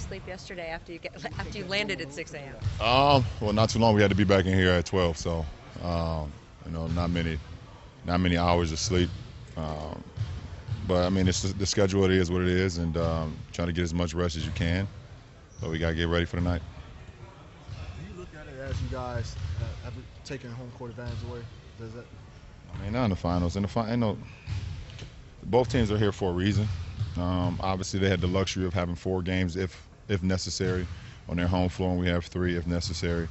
sleep yesterday after you landed at 6 a.m.? Well, not too long. We had to be back in here at 12, so not many hours of sleep. Um, but I mean, it's the schedule. It is what it is, and trying to get as much rest as you can. But we gotta get ready for the night. Do you look at it as you guys have taken home court advantage away? Does that? I mean, not in the finals. Both teams are here for a reason. Obviously, they had the luxury of having 4 games if necessary on their home floor, and we have 3 if necessary.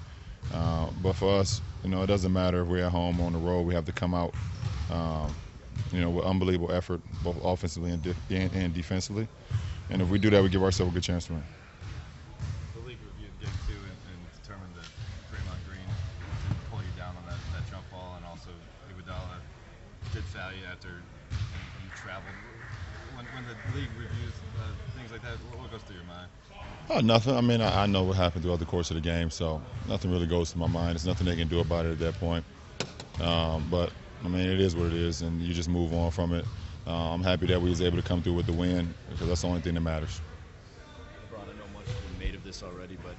But for us, it doesn't matter if we're at home or on the road. We have to come out, with unbelievable effort, both offensively and defensively. And if we do that, we give ourselves a good chance to win. The league reviewed game 2 and determined that Draymond Green didn't pull you down on that jump ball, and also Iguodala did foul you after you traveled. When the league reviews things like that, what goes through your mind? Oh, nothing. I mean, I know what happened throughout the course of the game, so nothing really goes to my mind. There's nothing they can do about it at that point. But, I mean, it is what it is, and you just move on from it. I'm happy that we was able to come through with the win, because that's the only thing that matters. LeBron, I know much has been made of this already, but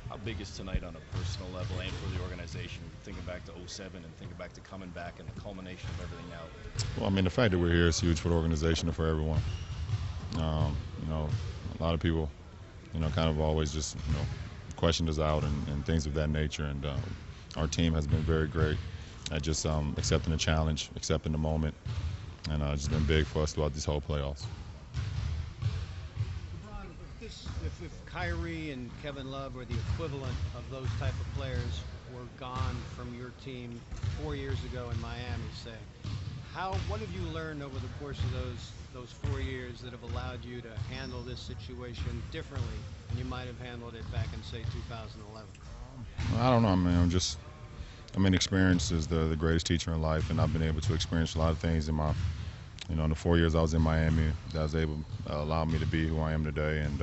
how big is tonight on a personal level and for the organization, thinking back to 07 and thinking back to coming back and the culmination of everything now? Well, I mean, the fact that we're here is huge for the organization and for everyone. A lot of people, kind of always just, question us out and things of that nature. And our team has been very great at just accepting the challenge, accepting the moment, and it's just been big for us throughout this whole playoffs. LeBron, if Kyrie and Kevin Love were the equivalent of those type of players were gone from your team 4 years ago in Miami, say, what have you learned over the course of those 4 years that have allowed you to handle this situation differently than you might have handled it back in, say, 2011? I don't know. I mean, experience is the greatest teacher in life, and I've been able to experience a lot of things in my, in the 4 years I was in Miami that was able to allow me to be who I am today. And,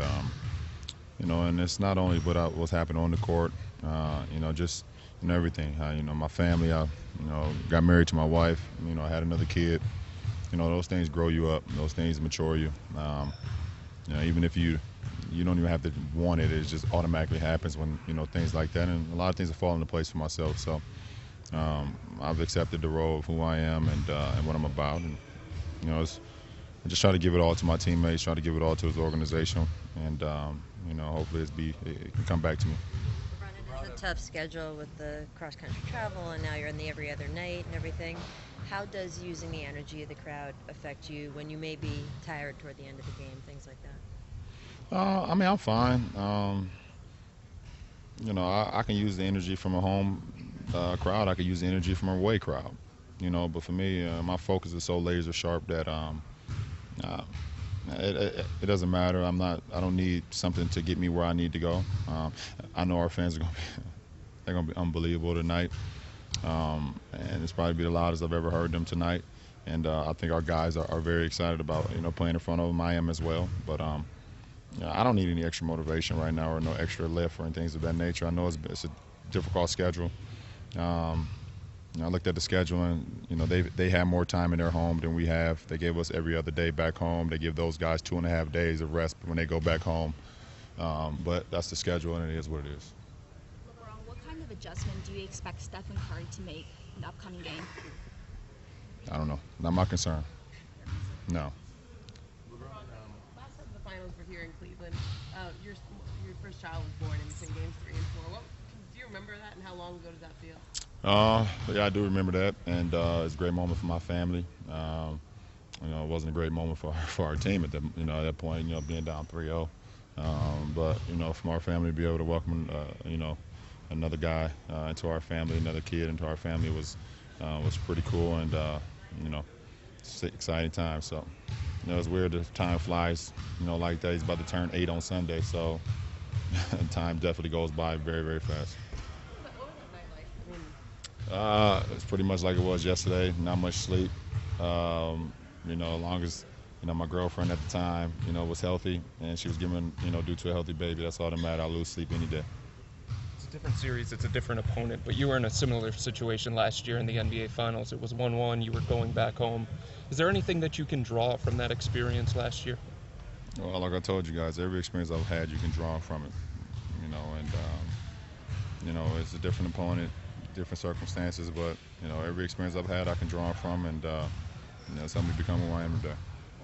and it's not only what's happening on the court, just everything. My family, I got married to my wife, I had another kid. Those things grow you up. Those things mature you. Even if you don't even have to want it, it just automatically happens when, things like that. And a lot of things have fallen into place for myself. So I've accepted the role of who I am and what I'm about. And, I just try to give it all to my teammates, try to give it all to the organization. And, hopefully it can come back to me. It's a tough schedule with the cross-country travel, and now you're in the every other night and everything. How does using the energy of the crowd affect you when you may be tired toward the end of the game, things like that? I mean, I'm fine. I can use the energy from a home crowd. I can use the energy from a away crowd. But for me, my focus is so laser sharp that it doesn't matter. I don't need something to get me where I need to go. I know our fans are gonna be unbelievable tonight. And it's probably be the loudest I've ever heard them tonight. And I think our guys are very excited about playing in front of them. I am as well. But I don't need any extra motivation right now or no extra lift or things of that nature. I know it's a difficult schedule. I looked at the schedule, and they have more time in their home than we have. They gave us every other day back home. They give those guys 2.5 days of rest when they go back home. But that's the schedule, and it is what it is. LeBron, what kind of adjustment do you expect Stephen Curry to make in the upcoming game? I don't know. Not my concern. No. Last time the finals were here in Cleveland. Your first child was born in between games 3 and 4. Do you remember that, and how long ago does that feel? Yeah, I do remember that, and it's a great moment for my family. It wasn't a great moment for our team at that point. Being down 3-0. But from our family to be able to welcome another guy into our family, another kid into our family was pretty cool, and it's an exciting time. So it's weird that time flies like that. He's about to turn 8 on Sunday, so time definitely goes by very, very fast. What was that night like? It's pretty much like it was yesterday. Not much sleep. As long as my girlfriend at the time was healthy and she was given due to a healthy baby, that's all that mattered. I'll lose sleep any day. It's a different series. It's a different opponent, but you were in a similar situation last year in the NBA Finals. It was 1-1. You were going back home. Is there anything that you can draw from that experience last year? Well, like I told you guys, every experience I've had, you can draw from it. And it's a different opponent, different circumstances, but every experience I've had, I can draw from, and it's helped me become who I am today.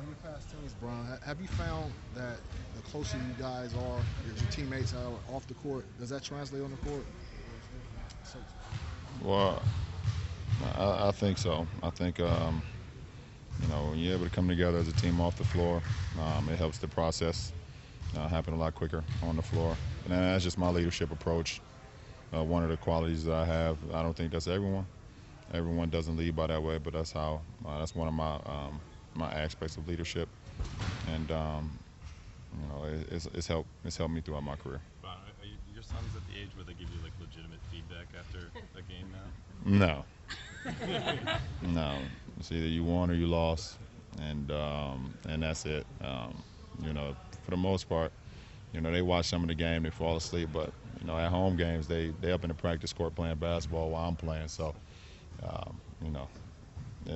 On your past teams, Bron, have you found that the closer you guys are, your teammates are off the court, does that translate on the court? Well, I think so. I think when you're able to come together as a team off the floor, it helps the process happen a lot quicker on the floor. And that's just my leadership approach. One of the qualities that I have. I don't think that's everyone. Everyone doesn't lead by that way, but that's how. That's one of my aspects of leadership, and it's helped me throughout my career. Ron, are your sons at the age where they give you like legitimate feedback after a game now? No, no. It's either you won or you lost, and that's it. For the most part, they watch some of the game, they fall asleep, but at home games they up in the practice court playing basketball while I'm playing. So, and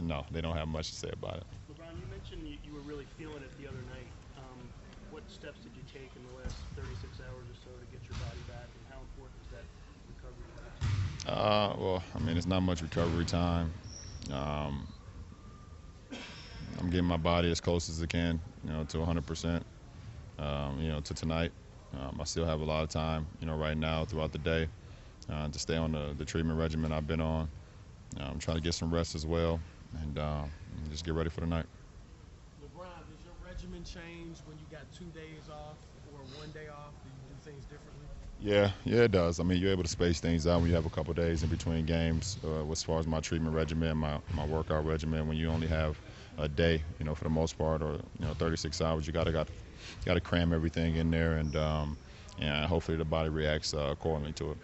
no, they don't have much to say about it. LeBron, you mentioned you were really feeling it the other night. What steps did you take in the last 36 hours or so to get your body back, and how important is that recovery? Well, it's not much recovery time. I'm getting my body as close as I can, to 100%. To tonight. I still have a lot of time, right now throughout the day to stay on the treatment regimen I've been on. I'm trying to get some rest as well, and just get ready for the night. LeBron, does your regimen change when you got 2 days off or 1 day off? Do you do things differently? Yeah, it does. You're able to space things out when you have a couple of days in between games. As far as my treatment regimen, my workout regimen, when you only have a day, for the most part, or 36 hours, you got to cram everything in there, and hopefully the body reacts accordingly to it.